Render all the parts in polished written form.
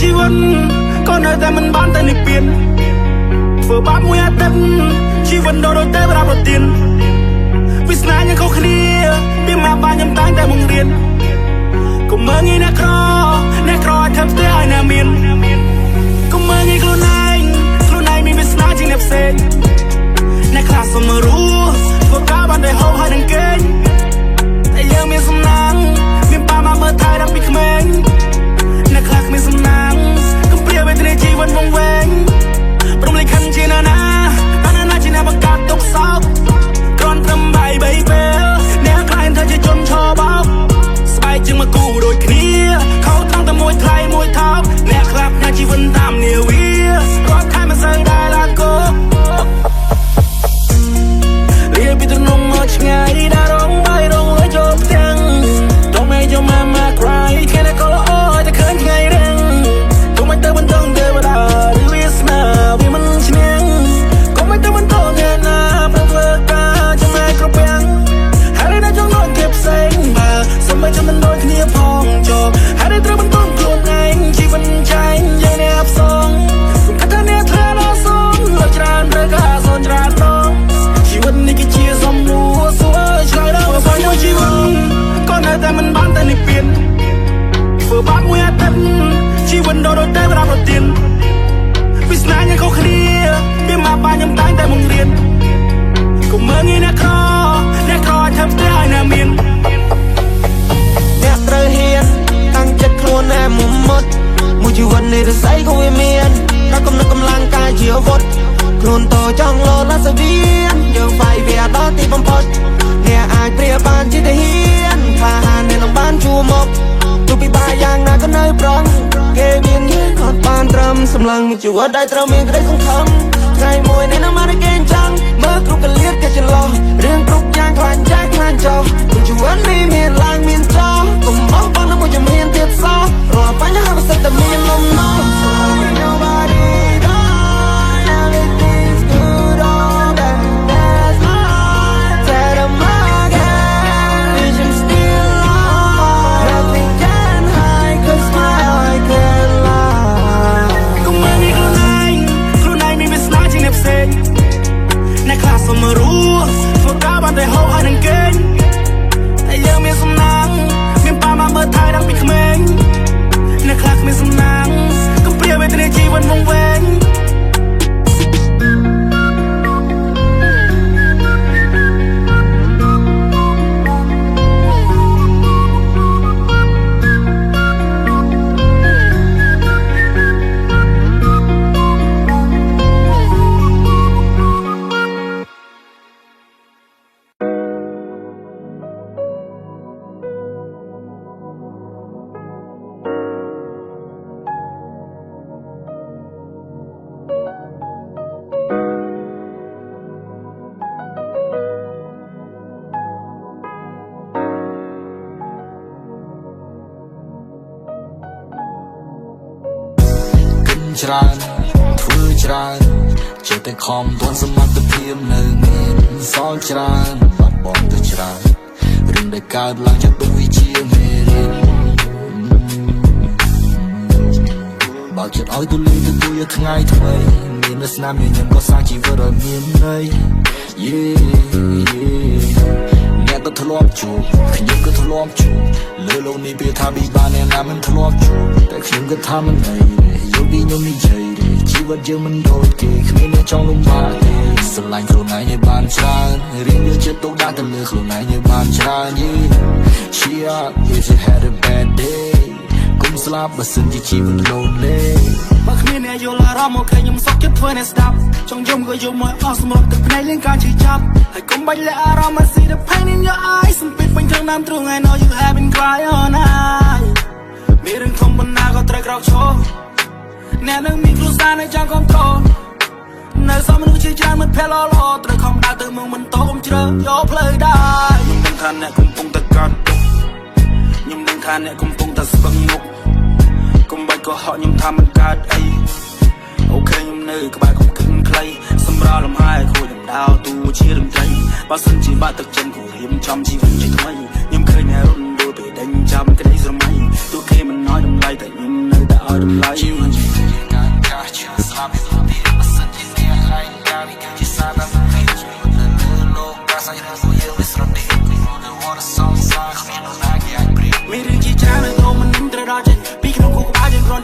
ជីវិតក៏នៅតែមិនបានទៅនិព្វានធ្វើបាបមួយអាទិត្យជីវិតដូចតែប្រាប់ប្រទានវាសនាយ៉ាងខុសគ្នាពីម៉ាក់បានខ្ញុំតាំងតែបង្រៀនកុំមើលងាយអ្នកក្រឲ្យធ្វើផ្ទះឲ្យអ្នកមានកុំមើលងាយខ្លួនឯងមានវាសនាជាងអ្នកផ្សេងអ្នកខ្លះសុំមករស់ធ្វើការបានតែហូបហើយនឹងគេងតែយើងមានសំណាងមានប៉ាម៉ាមើលថែតាំងពីក្មេងអ្នកខ្លះគ្មានសំណាងកុំព្រាវេទនាជីវិតវង្វេងព្រមលិខិតជាណាជាអ្នកបង្កើតទុកសោកគ្រាន់ត្រឹមបាយ3ពេលអ្នកខ្លាចថាជាជនឆោបោកស្បែកជាងមកគូដូចគ្នាខោត្រង់តែមួយថ្លៃមួយថោកអ្នកខ្លះផ្នែកជីវិតតាមនាវារាប់ខែមិនសូវដែលឡានកោលៀបពីត្រនំមកឆ្ងាយដែលរងបាយរងលុយចូលផ្ទាំង Don't make your mama cry គេអ្នកក៏ល្អតែឃើញថ្ងៃរឹងទុំមិនទៅបន្តទេបដាវាស្នាវាមិនឈ្នះក៏មិនទៅបន្តទេណាព្រោះធ្វើការចំណាយគ្រប់យ៉ាងហើយនៅចង់ដូចគេផ្សេងបើសម្រាប់ចាំមិនដូចគ្នាផងចុះហើយត្រូវបន្តខ្លួនឯងជីវិតចាញ់យើងអ្នកអបសងគុំគិតថាអ្នកធ្លាក់ដល់សងលើច្រើនរើការសនច្រើនដងជីវិតនេះគឺជាសំនួរសួរឆ្លើយដល់បងមួយជីវិតក៏នៅតែមិនបានទៅនិព្វានធ្វើបាបមួយអាទិត្យជីវិតដូចតែប្រាប់ប្រទានវាសនាយ៉ាងខុសគ្នាពីម៉ាក់បានខ្ញុំតាំងតែបង្រៀនកុំមើលងាយអ្នកក្រឲ្យធ្វើផ្ទះឲ្យអ្នកមានអ្នកត្រូវហ៊ានតាំងចិត្តខ្លួនឯងមុតមួយជីវិតនេះរស័យក៏វាមានតែកំណត់កម្លាំងកាយជាអាវុធខ្លួនតចង់លោឡាសវៀនយើងវាយវាដល់ទីបំផុតអ្នកអាចព្រាបានជាទាហានខ្លាហានអ្នកនឹងបានជួមកទោះពីបាយ៉ាងណាក៏នៅប្រងគេមានយើងអត់បានត្រឹមសម្លឹងជីវិតដែលត្រូវមានក្តីសង្ឃឹមថ្ងៃមួយអ្នកនឹងមកគេចង់មើលគ្រប់កលៀតគេច្រឡោះរឿងគ្រប់យ៉ាងខ្លាញ់ចាស់ខ្លាញ់ចោលជីវិតនេះមានឡើងមានចោលកុំបោះបង់នឹងមួយជំហានទៀតសោះរាល់បញ្ហាវាសិតតែមានលំណង Nobody everything's good all that that's mine tell them again bitch I'm still on nothing can hide cause my eye can lie កុំមើលងាយខ្លួនឯងមានវាសនាជាងអ្នកផ្សេងអ្នកខ្លះសុំមករស់ធ្វើការបានតែហូបហើយនឹងគេងតែយើងមានសំណាងមានប៉ាម៉ាមើលថែតាំងពីក្មេងអ្នកខ្លះគ្មានសំណាងកុំព្រាវេទនាជីវិតវង្វេងច្រើនធ្វើច្រើនចេះតែខំទាន់សមត្ថភាពនៅមានសល់ច្រើនបាត់បង់ទៅច្រើនរឿងដែលកើតឡើងចាត់ទុកវាជាមេរៀនបើចិត្តឲ្យទូលាយទទួលយកថ្ងៃថ្មីមានស្នាមញញឹមក៏សាងជីវិតឲ្យមានន័យអ្នកក៏ធ្លាប់ជួបខ្ញុំក៏ធ្លាប់ជួបលើលោកនេះពេលថាពីបានអ្នកណាមិនធ្លាប់ជួបតែខ្ញុំក៏ថាមិនអីយកពីខ្ញុំនិយាយជីវិតយើងមិនដូចគេគ្មានអ្នកចង់លំបាកទេស្រឡាញ់ខ្លួនឯងឲ្យបានច្រើនរៀនយកចិត្តទុកដាក់ទៅលើខ្លួនឯងឲ្យបានច្រើន Cheer up if you had a bad day កុំស្លាប់បើសិនជាជីវិត lonely បើគ្មានអ្នកយល់អារម្មណ៍មកឃើញខ្ញុំសុខចិត្តធ្វើអ្នកស្ដាប់ចង់យំក៏យំមកអស់សម្រាប់ទឹកភ្នែកលេងការឈឺចាប់ហើយកុំបាច់លាក់អារម្មណ៍ I see the pain in your eyes សំពីពេញក្នុងតាមទ្រូង I know you have been crying all night មានរឿងធំប៉ុណ្ណាក៏ត្រូវក្រោកឈរអ្នកនឹងមានគ្រួសារនៅចាំកុំខកនៅសមមនុស្សជាច្រើនមិនភ័យល្អត្រូវខំដើរទៅមុខមិនតោកុំជ្រើយកផ្លូវដែរខ្ញុំដឹងថាអ្នកកំពុងតែកាត់ទុកខ្ញុំដឹងថាអ្នកកំពុងតែស្វឹងមុខកុំបាច់កុហកខ្ញុំថាមិនកើតអីអូខេខ្ញុំនៅក្បែរកុំគិតខ្លីសម្រាប់លំហាយខួរខ្ញុំដោទូជារំត្រីបើសិនជាបាក់ទឹកចិនគូរៀមចំជីវិតជាថ្មីខ្ញុំឃើញអ្នករត់ដូចពេលដេញចាំក្តីស្រមៃទោះគេមិនnóiតម្លៃតែខ្ញុំនៅតែឲ្យតម្លៃ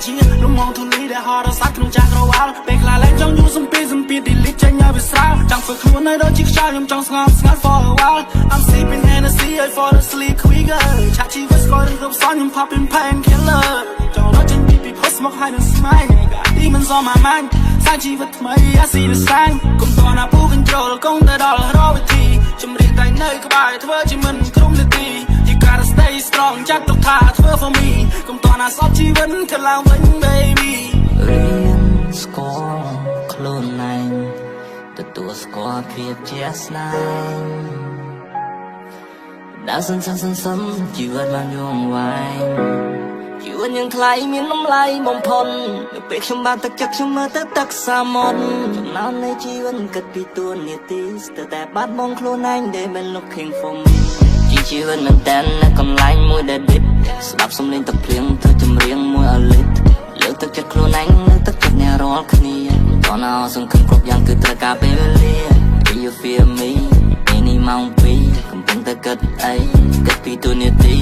ជាលំងទូលីដែលហត់រសាត់ក្នុងចាស់ក្រវ៉ាល់ពេលខ្លះឡើងចង់យូរសំពីទីលីចេញឲ្យវាស្រាលចង់ធ្វើខ្លួនឲ្យដូចជាខ្យល់ខ្ញុំចង់ស្ងប់ស្ងាត់ for a while I'm sipping Hennessy I fall asleep quicker ឆាជីវិតស្គាល់រឿងគ្រប់សោះខ្ញុំ popping painkiller ចង់រត់ចេញពីផុសមកឲ្យនឹងស្មាយទីមិនសមអាម៉ាញ់សាច់ជីវិតថ្មី I see the sign កុំតណាពូ control កុំទៅដល់រវិធីជំរាបតែនៅក្បែរធ្វើជាមិនក្រុមនាទី You gotta stay strong ចាត់ទុកថាធ្វើ for me កុំតណាសោកជីវិតកន្លងវិញ baby រៀនស្គាល់ខ្លួនឯងទទួលស្គាល់ភាពជាក់ស្ដែងដែលសន្សំជីវិតបានយូរវែងជីវិតយ៉ាងថ្លៃមានតម្លៃបំផុតនៅពេលខ្ញុំបានទឹកចិត្តខ្ញុំមើលទៅទឹកសាមុទ្រចំណោមនៃជីវិតគិតពីទួនាទីស្ទើរតែបាត់បង់ខ្លួនឯងដែលមិន looking for me ជីវិតមិនតែនៅកន្លែងមួយដែល deep ស្ដាប់សំឡេងទឹកភ្លៀងធ្វើចម្រៀងមួយអាលីតលើកទឹកចិត្តខ្លួនឯងលើកទឹកចិត្តអ្នករាល់គ្នាតោះណោសង្ឃឹមគ្រប់យ៉ាងគឺត្រូវការពេលវេលា Do you feel me ពេលនេះម៉ោង2កំពុងតែគិតអីគិតពីទូនាទី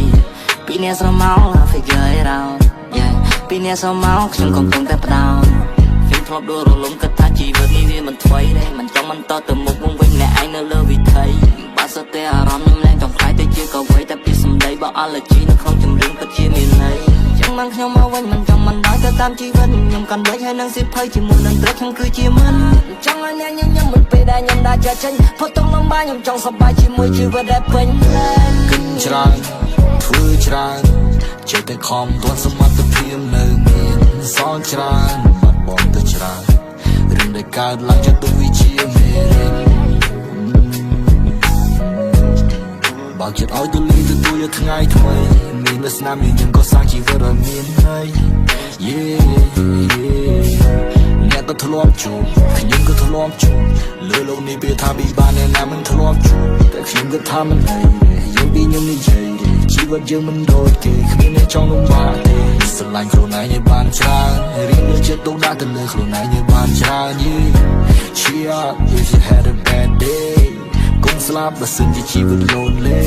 ពីអ្នកស្រមោល I figure it out yeah ពីអ្នកស្រមោលខ្ញុំកំពុងតែផ្ដោតខ្ញុំធ្លាប់ដួលរលំគិតថាជីវិតនេះវាមិនថ្មីទេមិនចង់បន្តទៅមុខវិញម្នាក់ឯងនៅលើវិថីបើសិនតែអារម្មណ៍ខ្ញុំលែងចង់ខ្លាយទៅជាកវីតែពីសម្ដីបើ allergy នៅក្នុងចម្រៀងពិតជាមានន័យចឹងមិនខ្ញុំមកវិញមិនចង់មិនដល់ទៅតាមជីវិតខ្ញុំកាន់បែកហើយនឹងសិភ័យជាមួយនឹងត្រឹកខ្ញុំគឺជាមិនចង់ឲ្យអ្នកញញឹមមិនពេលដែលខ្ញុំដាក់ចាចេញផុតទុំលំបាខ្ញុំចង់សប្បាយជាមួយជីវិតដែលពេញលេញគិតច្រើនធ្វើច្រើនចេះតែខំទាន់សមត្ថភាពនៅមានសល់ច្រើនបាត់បង់ទៅច្រើនរឿងដែលកើតឡើងចាត់ទុកវាជាមេរៀនបើគិតឲ្យទូលីទទួលយកថ្ងៃថ្មីមានលក្ខណៈមានយើងក៏សាងជីវិតឲ្យមានន័យ អ្នកក៏ធ្លាប់ជួបខ្ញុំក៏ធ្លាប់ជួបលើโลกនេះវាថាពិបាកអ្នកណាមិនធ្លាប់ជួបតែខ្ញុំក៏ថាមិនអីយើងពីខ្ញុំនិយាយជីវិតយើងមិនដូចគេគ្មានអ្នកចង់លំបាកទេស្រឡាញ់ខ្លួនឯងឲ្យបានច្រើនរៀនលើចិត្តទុកដាក់ទៅលើខ្លួនឯងឲ្យបានច្រើន Cheer up if you had a bad day កុំស្លាប់បើសិនជាជីវិត lonely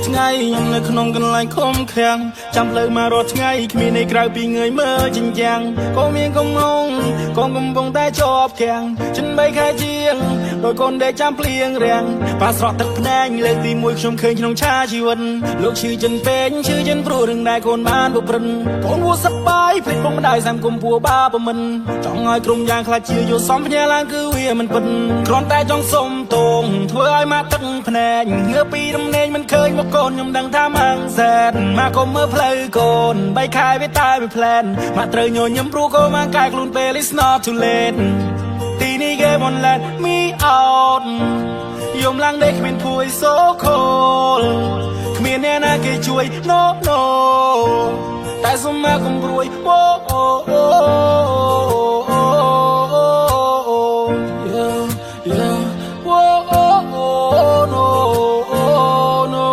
ថ្ងៃខ្ញុំនៅក្នុងកន្លែងខំខាំងចាំផ្លូវមករត់ថ្ងៃគ្មានឯក្រៅពីងើយមើលចិញ្ចាំងក៏មានកំងងក៏កំពុងតែជាប់ខាំងចិន3ខែជាងដោយកូនដែលចាំភ្លៀងរាំងប៉ាស្រក់ទឹកភ្នែកលើកទី1ខ្ញុំឃើញក្នុងឆាជីវិតលោកឈឺចិនពេញឈឺចិនព្រោះរឿងដែលកូនបានបព្រិនកូនវួសប្បាយភ្លេចពុកម្ដាយសាមគុំពួរបាប្រមិនចង់ឲ្យក្រុមយ៉ាងខ្លាចជាយោសំផ្ញើឡើងគឺវាមិនពិតគ្រាន់តែចង់សុំទងធ្វើឲ្យមកទឹកភ្នែកងើពីរំលែងមិនឃើញមកកូនខ្ញុំដឹងថាម៉ាំងសែនមកកុំមើលផ្លូវកូន3ខែវាតែមួយផ្លែនមកត្រូវញញឹមព្រោះកូនមកកាយខ្លួនពេល it's not too late ទីនេះគេមិន let me out យំឡើងដេកគ្មានភួយ so cold គ្មានអ្នកណាគេជួយ no no តែសុំមកកុំព្រួយ oh oh oh oh yeah yeah oh oh oh no no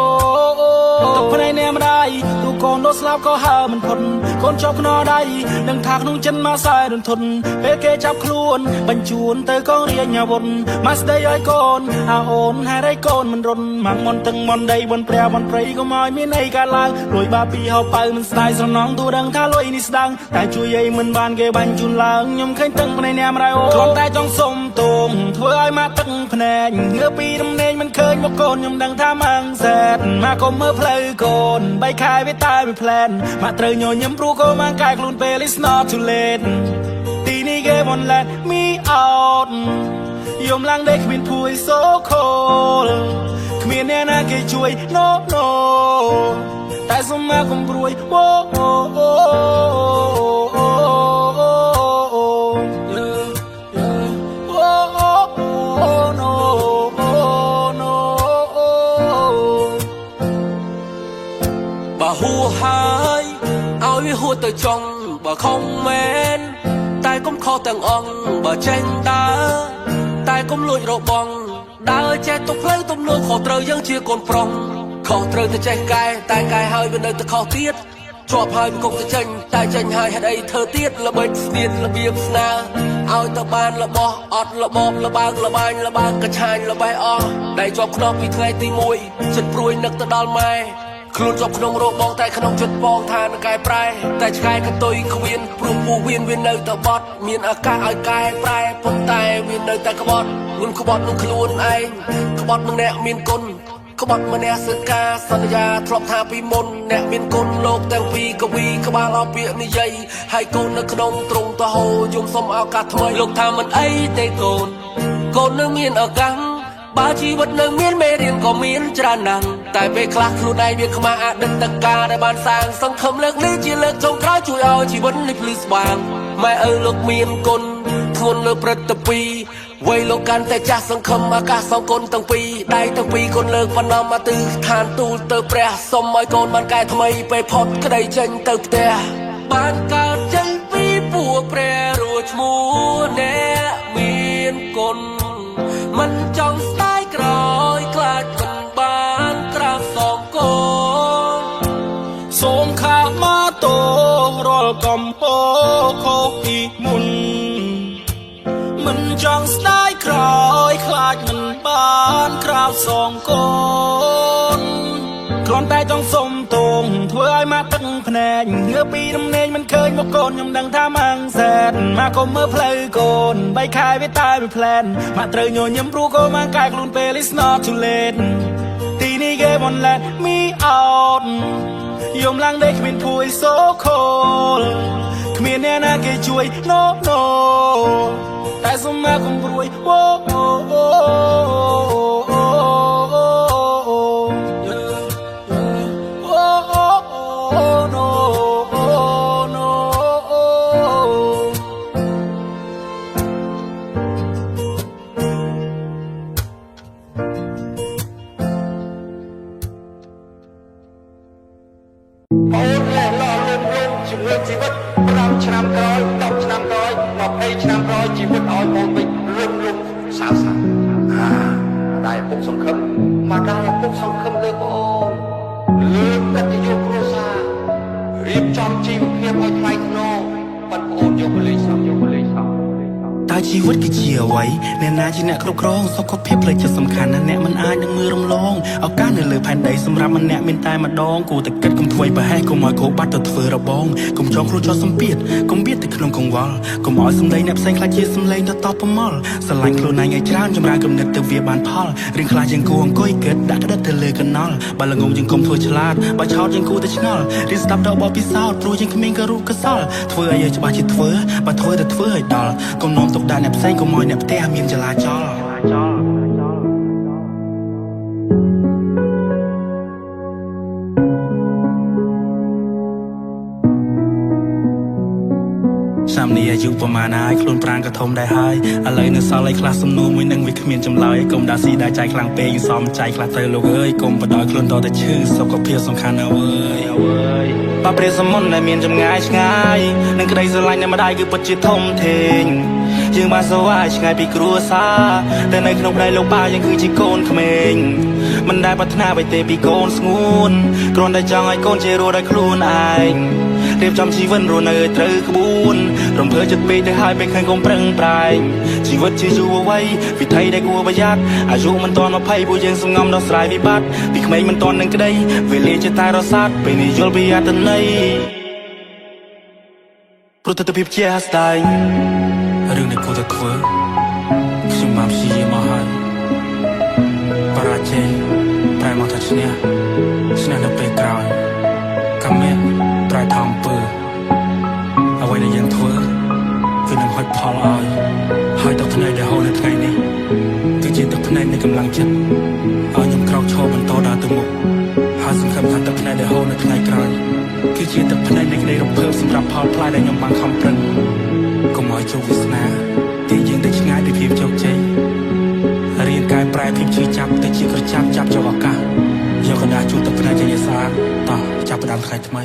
ទឹកភ្នែកអ្នកម្ដាយទូកូនដល់ស្លាប់ក៏ហើមិនផុតកូនជាប់ខ្នល់ដៃនឹងថាក្នុងចិនមកសែរន្ធត់ពេលគេចាប់ខ្លួនបញ្ជូនទៅកងរាជអាវុធមកស្ដីឲ្យកូនអាអូនហេតុអីកូនមិនរុនមកមន់ទឹងមន់ដីបនព្រះបនព្រៃក៏មកមានអីកើតឡើងលួយបាពីហៅប៉ៅមិនស្ដាយស្រណងទូដឹងថាលុយនេះស្ដាងតែជួយអីមិនបានគេបញ្ជូនឡើងខ្ញុំឃើញទឹងភ្នែកអ្នកម្ដាយអូគ្រាន់តែចង់សុំទងធ្វើឲ្យមកទឹកភ្នែកងើពីរំលែងមិនឃើញមកកូនខ្ញុំដឹងថាម៉ាំងសែនមកកុំមើលផ្លូវកូន3ខែវាតែមួយផ្លែនមកត្រូវញញឹមព្រោះកូនមកកាយខ្លួនពេល it's not too late ទីនេះគេមិន let me out យំឡើងដេកគ្មានភួយ so cold គ្មានអ្នកណាគេជួយ no no តែសុំមកកុំព្រួយ oh oh oh oh yeah yeah oh ទៅចង់បើខំមែនតែកុំខកទាំងអង្គបើចេញដើរតែកុំលួចរបងដើរចេះទុកផ្លូវទំនួលខុសត្រូវយើងជាកូនប្រុសខុសត្រូវទៅចេះកែតែកែហើយវានៅតែខុសទៀតជាប់ហើយវាគង់ទៅចេញតែចេញហើយហេតុអីធ្វើទៀតល្បិចស្នៀតរបៀបស្នើឲ្យទៅបានរបស់អត់របបលបើកលបាញ់លបើកកញ្ឆាញល្បេះអស់ដែលជាប់ខ្នងពីថ្ងៃទី1ចិត្តព្រួយនឹកទៅដល់ម៉ែខ្លួនជាប់ក្នុងរោបងតែក្នុងចិត្តបងថានឹងកែប្រែតែឆ្កែកតុយគ្មានព្រោះពោះវានៅតែបត់មានឱកាសឲ្យកែប្រែប៉ុន្តែវានៅតែក្បត់នឹងក្បត់នឹងខ្លួនឯងក្បត់នឹងអ្នកមានគុណក្បត់ម្នាក់សិកាសន្យាធ្លាប់ថាពីមុនអ្នកមានគុណលោកទាំងពីរកវីក្បាលអពាកនិយាយហើយកូននៅក្នុងទ្រង់តហោយំសុំឱកាសថ្មីលោកថាមិនអីទេកូនកូននៅមានឱកាសបើជីវិតនៅមានមេរៀនក៏មានច្រើនណាស់តែពេលខ្លះខ្លួនឯងវាខ្មាស់អតីតកាលដែលបានសាងសង្ឃឹមលើកនេះជាលើកចុងក្រោយជួយឲ្យជីវិតនេះភ្លឺស្វាងម៉ែឪលោកមានគុណធ្ងន់លើព្រឹត្តពីវ័យលោកកាន់តែចាស់សង្ឃឹមអាកាសសងគុណទាំងពីរដៃទាំងពីរគុណលើកបណ្ដំមកទិដ្ឋានទូលទៅព្រះសុំឲ្យកូនបានកែថ្មីពេលផុតក្តីចេញទៅផ្ទះបានកើតចេញពីពួកព្រះរួចឈ្មោះអ្នកមានគុណមិនចង់ស្ដាយក្រោយខ្លាចមិនបានក្រាបសងកូនសូមខាមាទោរាល់កំហុសខុសពីមុនមិនចង់ស្ដាយក្រោយខ្លាចមិនបានក្រាបសងកូនគ្រាន់តែចង់សុំទងធ្វើឲ្យមកទឹកភ្នែកងើពីរំលែងមិនឃើញមកកូនខ្ញុំដឹងថាម៉ាំងសែនមកកុំមើលផ្លូវកូនបីខែវាតែមួយផ្លែនមកត្រូវញញឹមព្រោះកូនមកកែខ្លួនពេល it's not too late ទីនេះគេ won't let me out យំឡើងដេកគ្មានភួយ so cold គ្មានអ្នកណាគេជួយ no no តែសុំមកកុំព្រួយ ជំនឿជីវិត5ឆ្នាំក្រោយ10ឆ្នាំក្រោយ20ឆ្នាំក្រោយជីវិតឲ្យបងវិញលំសៅសាតែពុកសង្ឃឹមមកដល់ពុកសង្ឃឹមលើបងលើកកិត្តិយសគ្រួសាររៀបចំជីវភាពឲ្យថ្លៃថ្នូរប៉ុន្តែបងយកបលិសតតើជីវិតគឺជាអ្វីអ្នកណាជាអ្នកគ្រប់គ្រងសុខភាពផ្លូវចិត្តសំខាន់ណាស់អ្នកមិនអាចនឹងមើលរំលងឱកាសនៅលើផែនដីសម្រាប់ម្នាក់មានតែម្ដងគួរតែគិតកុំធ្វើប្រហែសកុំឲ្យគោបាត់ទៅធ្វើរបងកុំចងខ្លួនជាប់សម្ពាធកុំបៀតទៅក្នុងកង្វល់កុំឲ្យសម្លេងអ្នកផ្សេងខ្លាចជាសម្លេងទៅតបប្រមល់ស្រឡាញ់ខ្លួនឯងឲ្យច្រើនចម្រើនគំនិតទៅវាបានផលរឿងខ្លះយើងគួរអង្គុយគិតដាក់ក្តិតទៅលើកណ្ដុលបើល្ងងយើងកុំធ្វើឆ្លាតបើឆោតយើងគួរតែឆ្ងល់រៀនស្ដាប់ដល់បបពិសោធន៍ព្រោះយើងគ្មានក៏រូបកសលធ្វើឲ្យយើងច្បាស់ជាធ្វើបើធ្វើទៅធ្វើឲ្យដល់កុំនាំទុកដាក់អ្នកផ្សេងកុំឲ្យអ្នកផ្ទះមានចលាចលឆ្នាំនេះអាយុប្រមាណហើយខ្លួនប្រាណក៏ធំដែរហើយឥឡូវនៅសល់ឯខ្លះសំណួរមួយនឹងវាគ្មានចម្លើយកុំដាក់ស៊ីដាក់ចៃខ្លាំងពេកសំចៃខ្លះទៅលោកអើយកុំបដ ாய் ខ្លួនតតែឈឺសុខភាពសំខាន់ណាស់អើយបាព្រះសមុទ្រដែលមានចម្ងាយឆ្ងាយនឹងក្តីស្រឡាញ់នៃម្ដាយគឺពិតជាធំធេងយើងបានសូវឲ្យឆ្ងាយពីគ្រួសារតែនៅក្នុងដៃលោកប៉ាយើងគឺជាកូនក្មេងមិនដែលប្រាថ្នាអ្វីទេពីកូនស្ងួនគ្រាន់តែចង់ឲ្យកូនជារស់ដោយខ្លួនឯងរៀបចំជីវិតរស់នៅឲ្យត្រូវក្បួនរំភើចិត្តពេកទៅហើយពេលឃើញកុំប្រឹងប្រែងជីវិតជាយូរអ្វីវិធីដែលគួរប្រយ័ត្នអាយុមិនទាន់20ពួកយើងសំងំដោះស្រាយវិបត្តិពីក្មេងមិនទាន់នឹងក្តីវេលាជាតែរសាត់ពេលនេះយល់ពីអត្ថន័យព្រោះទស្សនវិជ្ជាស្ដាយរឿងដែលគួរតែធ្វើខ្ញុំបានព្យាយាមមកហើយបរាជ័យប្រែមកថាឈ្នះនៅពេលក្រោយកម្មមានត្រៃថំពើអ្វីដែលយើងធ្វើគឺនឹងហុចផលឲ្យហើយទឹកភ្នែកដែលហូរនៅថ្ងៃនេះគឺជាទឹកភ្នែកនៃកម្លាំងចិត្តឲ្យខ្ញុំក្រោកឈរបន្តដើរទៅមុខហើយសង្ឃឹមថាទឹកភ្នែកដែលហូរនៅថ្ងៃក្រោយគឺជាទឹកភ្នែកនៃក្តីរំភើបសម្រាប់ផលផ្លែដែលខ្ញុំបានខំប្រឹងកុំឲ្យជោគវាសនាទីយើងទៅឆ្ងាយពីភាពជោគជ័យរៀនកែប្រែភាពឈឺចាប់ទៅជាក្រចាំចាប់ចូលឱកាសយកកណ្ដាលជួបទឹកភ្នែកជាសាតោះចាប់ផ្ដើមថ្ងៃថ្មី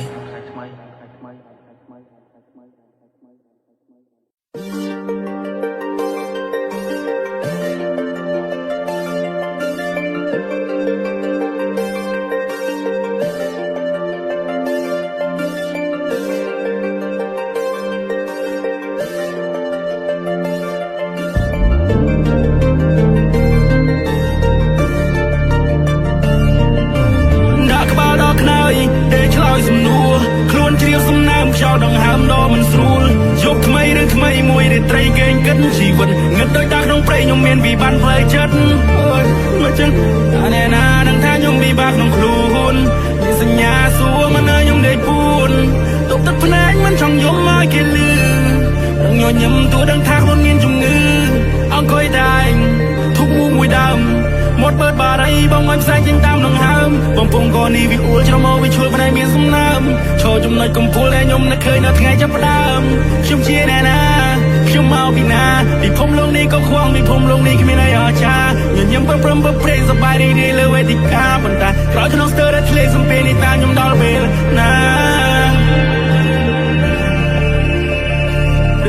ដងហើមដមិនស្រួលយកថ្មីឬថ្មីមួយដែលត្រីកេងកិនជីវិតងឹតដោយតាក្នុងព្រៃខ្ញុំមានវិបត្តិផ្លូវចិត្តអើយមកចឹងតែណែណានឹងថាខ្ញុំពិបាកក្នុងខ្លួនមានសញ្ញាសួរមិនឲ្យខ្ញុំដេកពួនទុកទឹកភ្នែកមិនចង់យំមកគេលឺនឹងញញឹមទួដឹងថាខ្លួនមានជំងឺអង្គុយតែងធុកមួយដើមមកបើបារីបងឲ្យផ្សាយចេញតាមដងហើមបំពង់កនេះវាអួលច្រមុះវាឈួលភ្នែកមានសំណើមឈរចំណុចកំពូលដែលខ្ញុំនឹកឃើញនៅថ្ងៃចាប់ផ្ដើមខ្ញុំជាអ្នកណាខ្ញុំមកពីណាពិភពលោកនេះក៏ខ្វងពិភពលោកនេះគ្មានអីអស្ចារ្យញញឹមព្រមព្រេងសប្បាយរីករាយលើវេទិកាប៉ុន្តែក្រោយក្នុងស្ទើរតែធ្លេសំពេលនេះតាមខ្ញុំដល់ពេលណា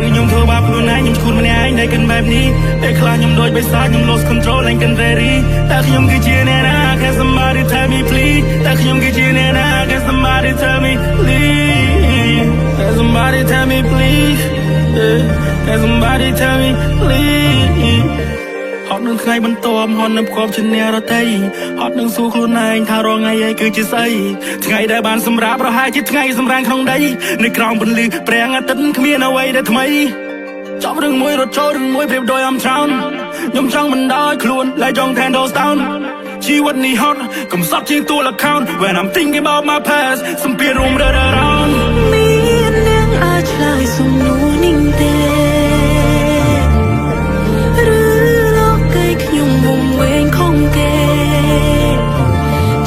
ខ្ញុំធ្វើបាបខ្លួនឯងខ្ញុំឈួតម្នាក់ឯងដែលគិនបែបនេះតែខ្លះខ្ញុំដូចបិសាចខ្ញុំ lost control ឡើងគិន ready តែខ្ញុំគឺជាអ្នកណា Can somebody tell me please តែខ្ញុំគឺជាអ្នកណា Can somebody tell me please Can somebody tell me please Can somebody tell me please ហត់នឹងថ្ងៃបន្ទាប់ហត់នឹងផ្គប់ជាអ្នករតីហត់នឹងសួរខ្លួនឯងថារងថ្ងៃឯងគឺជាស្អីថ្ងៃដែលបានសម្រាប់ប្រហែលជាថ្ងៃសម្រាំងក្នុងដីនៅក្រោមពន្លឺព្រះអាទិត្យគ្មានអ្វីដែលថ្មីចប់រឿងមួយរត់ចូលរឿងមួយប្រៀបដូចអំច្រោនខ្ញុំចង់បណ្ដោយខ្លួនlạiចង់ handle down ជីវិតនេះហត់កំសត់ជាងតួល account when I'm thinking about my past សំពីរួម around មាននាងអាចឆ្លើយសំណួរនេះទេខ្ញុំវងវែងខំគេ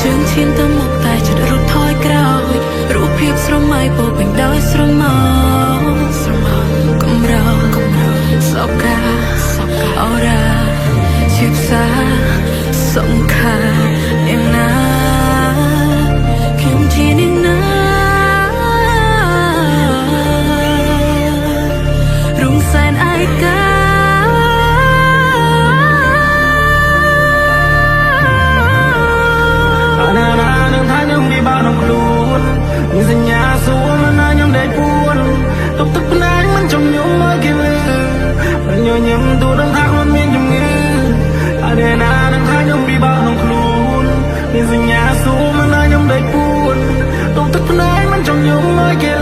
ជើងឈានទៅមុខតែចិត្តរត់ថយក្រោយរូបភាពស្រមៃពោពេញដោយស្រមោកំរោសោកាអរ៉ាជាផ្សាសំខាន់យ៉ាងណាខ្ញុំជាអ្នកណារំសាយឯកាមានសញ្ញាសួរមិនឲ្យខ្ញុំដេកពួនទុកទឹកភ្នែកមិនចង់ញញឹមមកគេលឺញញឹមទូដឹងថាខ្លួនមានជំងឺអរេណានឹងថាខ្ញុំពិបាកក្នុងខ្លួនមានសញ្ញាសួរមិនឲ្យខ្ញុំដេកពួនទុកទឹកភ្នែកមិនចង់ញញឹមមកគេ